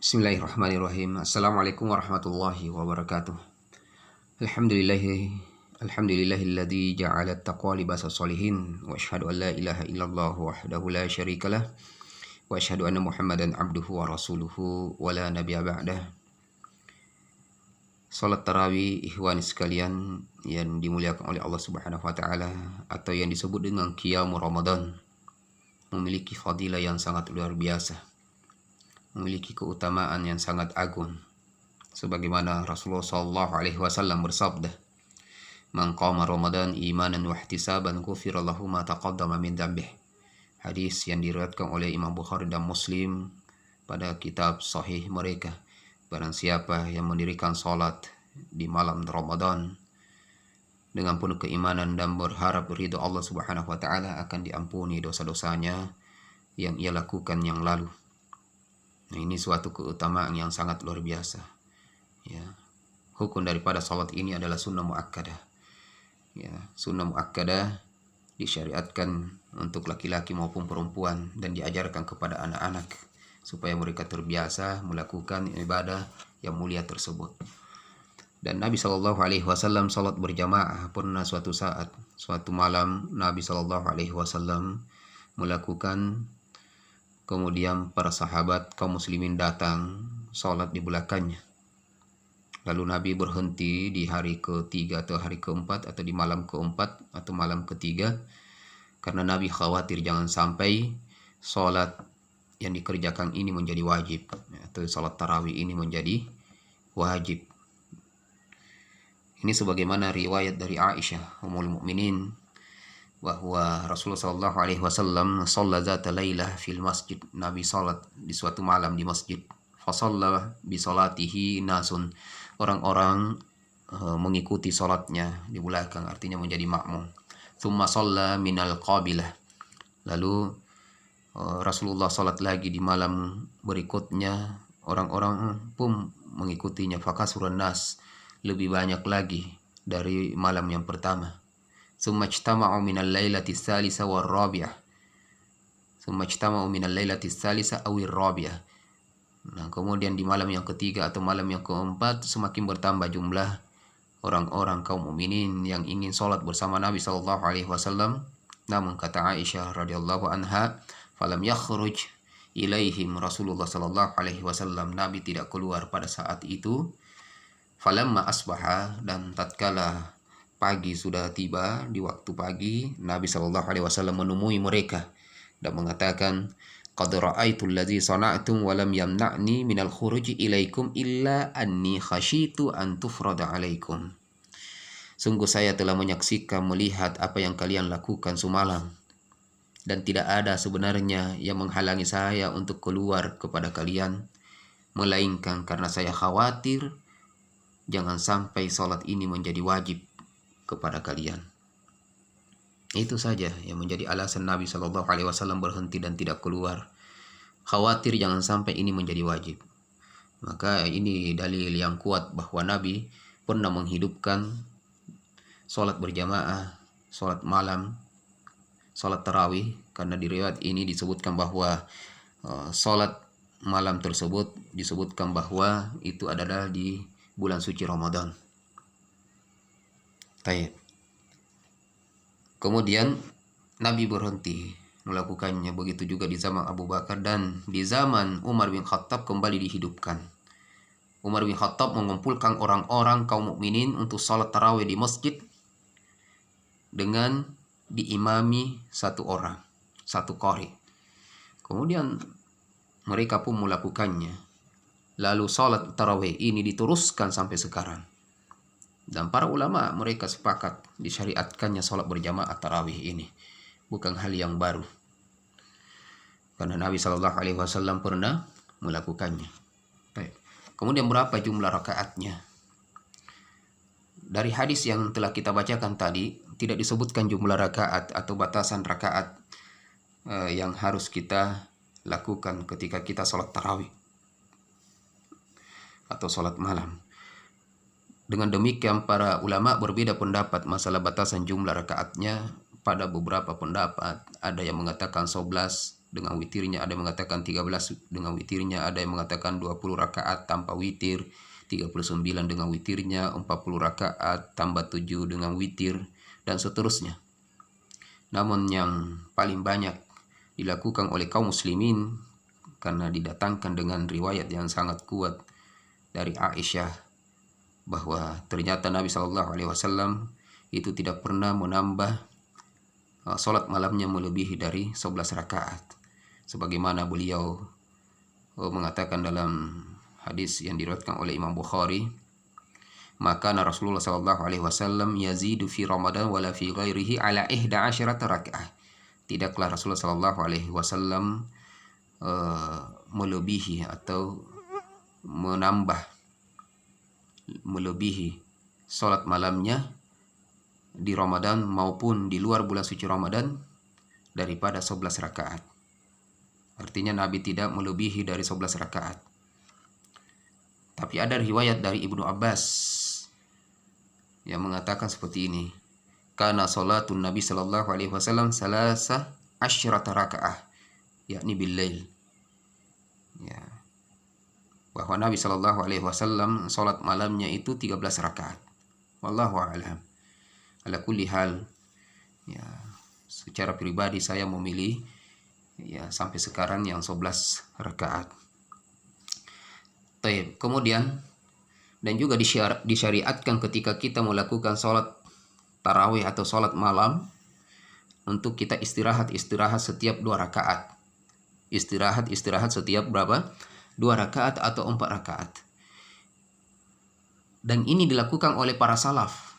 Bismillahirrahmanirrahim. Assalamualaikum warahmatullahi wabarakatuh. Alhamdulillahilladzi ja'ala at-taqwa libasas solihin wa asyhadu an la ilaha illallah wahdahu la syarikalah wa asyhadu anna Muhammadan abduhu wa rasuluhu wa la nabiyya ba'dah. Salat tarawih ikhwani sekalian yang dimuliakan oleh Allah Subhanahu wa taala atau yang disebut dengan qiyamul Ramadan memiliki fadilah yang sangat luar biasa, memiliki keutamaan yang sangat agung, sebagaimana Rasulullah Shallallahu Alaihi Wasallam bersabda, "Man qama Ramadan imanan wa ihtisaban ghufira lahu ma taqaddama min dzambih." Hadis yang diriwayatkan oleh Imam Bukhari dan Muslim pada kitab sahih mereka. Barang siapa yang mendirikan salat di malam Ramadan dengan penuh keimanan dan berharap ridho Allah Subhanahu wa taala, akan diampuni dosa-dosanya yang ia lakukan yang lalu. Nah, ini suatu keutamaan yang sangat luar biasa. Ya, hukum daripada salat ini adalah sunnah muakkadah. Ya, sunnah muakkadah disyariatkan untuk laki-laki maupun perempuan dan diajarkan kepada anak-anak supaya mereka terbiasa melakukan ibadah yang mulia tersebut. Dan Nabi Shallallahu Alaihi Wasallam salat berjamaah. Pernah suatu saat, suatu malam, Nabi Shallallahu Alaihi Wasallam melakukan. Kemudian para sahabat kaum muslimin datang sholat di belakangnya. Lalu Nabi berhenti di hari ketiga atau hari keempat atau di malam keempat atau malam ketiga, karena Nabi khawatir jangan sampai sholat yang dikerjakan ini menjadi wajib, atau sholat tarawih ini menjadi wajib. Ini sebagaimana riwayat dari Aisyah Ummul Mukminin bahwa Rasulullah Shallallahu Alaihi Wasallam sholat zata lailah fil masjid. Nabi sholat di suatu malam di masjid. Fasalla bi sholatihi nasun. Orang-orang mengikuti sholatnya di belakang, artinya menjadi makmum. Thumma sholla minal qabilah. Lalu Rasulullah sholat lagi di malam berikutnya. Orang-orang pun mengikutinya. Fakasuran nas, lebih banyak lagi dari malam yang pertama. Summa ijtama'u minal lailati tsalisa war rabi'ah. Nah, kemudian di malam yang ketiga atau malam yang keempat semakin bertambah jumlah orang-orang kaum mukminin yang ingin sholat bersama Nabi Shallallahu Alaihi Wasallam. Namun kata Aisyah radhiyallahu anha, falam yakhruj ilaihim Rasulullah Shallallahu Alaihi Wasallam. Nabi tidak keluar pada saat itu. Falamma asbaha, dan tatkala pagi sudah tiba, di waktu pagi Nabi Shallallahu Alaihi Wasallam menemui mereka dan mengatakan, qad ra'aitul ladzi sana'tum wa lam yamna'ni minal khuruji ilaikum illa anni khasyitu an tufrada alaikum. Sungguh saya telah menyaksikan, melihat apa yang kalian lakukan semalam, dan tidak ada sebenarnya yang menghalangi saya untuk keluar kepada kalian, melainkan karena saya khawatir jangan sampai sholat ini menjadi wajib kepada kalian. Itu saja yang menjadi alasan Nabi Shallallahu Alaihi Wasallam berhenti dan tidak keluar. Khawatir jangan sampai ini menjadi wajib. Maka ini dalil yang kuat bahwa Nabi pernah menghidupkan sholat berjamaah, sholat malam, sholat tarawih, karena di riwayat ini disebutkan bahwa sholat malam tersebut disebutkan bahwa itu adalah di bulan suci Ramadan. Tayyib. Kemudian Nabi berhenti melakukannya. Begitu juga di zaman Abu Bakar, dan di zaman Umar bin Khattab kembali dihidupkan. Umar bin Khattab mengumpulkan orang-orang kaum mukminin untuk salat tarawih di masjid dengan diimami satu orang, satu qari. Kemudian mereka pun melakukannya. Lalu salat tarawih ini diteruskan sampai sekarang. Dan para ulama mereka sepakat disyariatkannya sholat berjamaah tarawih ini bukan hal yang baru, karena Nabi Shallallahu Alaihi Wasallam pernah melakukannya. Baik. Kemudian berapa jumlah rakaatnya? Dari hadis yang telah kita bacakan tadi tidak disebutkan jumlah rakaat atau batasan rakaat yang harus kita lakukan ketika kita sholat tarawih atau sholat malam. Dengan demikian para ulama berbeda pendapat masalah batasan jumlah rakaatnya. Pada beberapa pendapat ada yang mengatakan 11, dengan witirnya, ada yang mengatakan 13 dengan witirnya, ada yang mengatakan 20 rakaat tanpa witir, 39 dengan witirnya, 40 rakaat tambah 7 dengan witir, dan seterusnya. Namun yang paling banyak dilakukan oleh kaum muslimin karena didatangkan dengan riwayat yang sangat kuat dari Aisyah bahwa ternyata Nabi Shallallahu Alaihi Wasallam itu tidak pernah menambah sholat malamnya melebihi dari 11 rakaat, sebagaimana beliau mengatakan dalam hadis yang diriwayatkan oleh Imam Bukhari, maka Rasulullah Shallallahu Alaihi Wasallam yazidu fi Ramadan wala fi ghairihi ala 11 rakaat. Tidaklah Rasulullah Shallallahu Alaihi Wasallam melebihi atau menambah melebihi sholat malamnya di Ramadan maupun di luar bulan suci Ramadan daripada 11 rakaat. Artinya Nabi tidak melebihi dari 11 rakaat. Tapi ada riwayat dari Ibnu Abbas yang mengatakan seperti ini. Kana salatun Nabi sallallahu alaihi wasallam salasa asyrata rakaah, yakni bil-lail. Ya. Bahwa Nabi sallallahu alaihi wasallam salat malamnya itu 13 rakaat. Wallahu a'lam. Ala kulli hal, ya, secara pribadi saya memilih ya sampai sekarang yang 11 rakaat. Taib. Kemudian dan juga disyariatkan ketika kita melakukan sholat tarawih atau sholat malam untuk kita istirahat setiap 2 rakaat. Istirahat setiap berapa? 2 rakaat atau 4 rakaat. Dan ini dilakukan oleh para salaf.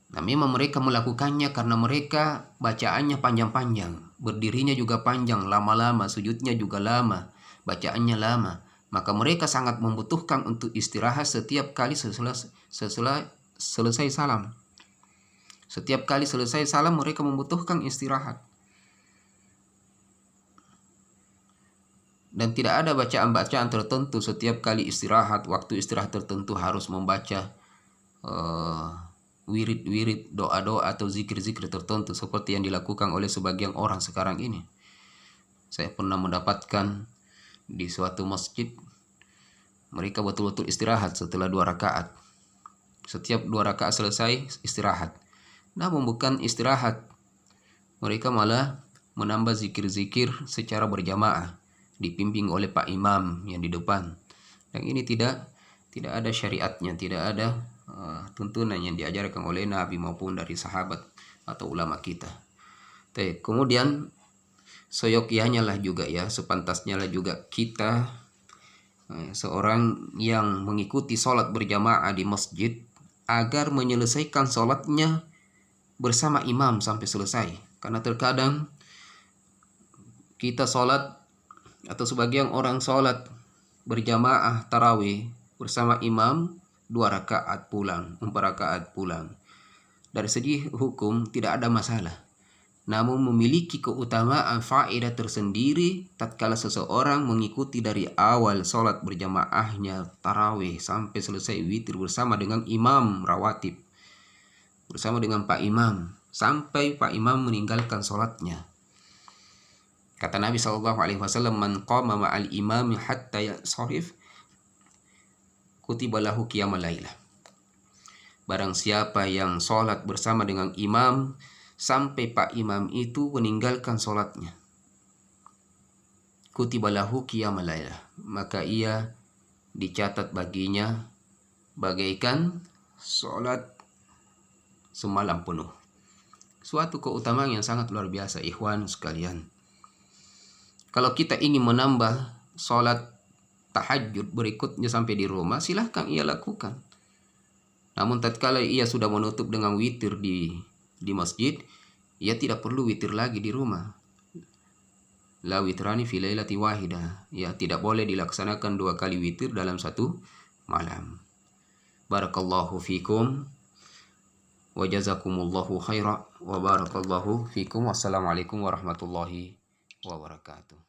Nah, memang mereka melakukannya karena mereka bacaannya panjang-panjang, berdirinya juga panjang, lama-lama, sujudnya juga lama, bacaannya lama. Maka mereka sangat membutuhkan untuk istirahat setiap kali selesai salam. Setiap kali selesai salam mereka membutuhkan istirahat. Dan tidak ada bacaan-bacaan tertentu setiap kali istirahat, waktu istirahat tertentu harus membaca wirid-wirid, doa-doa atau zikir-zikir tertentu seperti yang dilakukan oleh sebagian orang sekarang ini. Saya pernah mendapatkan di suatu masjid mereka betul-betul istirahat setelah 2 rakaat. Setiap 2 rakaat selesai istirahat. Namun bukan istirahat, mereka malah menambah zikir-zikir secara berjamaah, dipimpin oleh Pak Imam yang di depan. Dan ini tidak ada syariatnya, tidak ada tuntunan yang diajarkan oleh Nabi maupun dari sahabat atau ulama kita. Kemudian seyogyanya lah juga ya, sepantasnya lah juga kita seorang yang mengikuti sholat berjamaah di masjid agar menyelesaikan sholatnya bersama imam sampai selesai. Karena terkadang kita sholat atau sebagian orang sholat berjamaah tarawih bersama imam 2 rakaat pulang, 4 rakaat pulang. Dari segi hukum tidak ada masalah, namun memiliki keutamaan faedah tersendiri tatkala seseorang mengikuti dari awal sholat berjamaahnya tarawih sampai selesai witir bersama dengan imam rawatib, bersama dengan Pak Imam sampai Pak Imam meninggalkan sholatnya. Kata Nabi SAW, man qama ma'al imami hatta yansharif kutiba lahu qiyamal lailah. Barang siapa yang sholat bersama dengan imam sampai Pak Imam itu meninggalkan sholatnya, kutiba lahu qiyamal lailah, maka ia dicatat baginya bagaikan sholat semalam penuh. Suatu keutamaan yang sangat luar biasa, ikhwan sekalian. Kalau kita ingin menambah sholat tahajud berikutnya sampai di rumah, silahkan ia lakukan. Namun tatkala ia sudah menutup dengan witir di masjid, ia tidak perlu witir lagi di rumah. La witrani fi lailati wahidah. Ya, tidak boleh dilaksanakan 2 kali witir dalam 1 malam. Barakallahu fikum wa jazakumullahu khaira wa barakallahu fikum. Wassalamualaikum warahmatullahi wabarakatuh.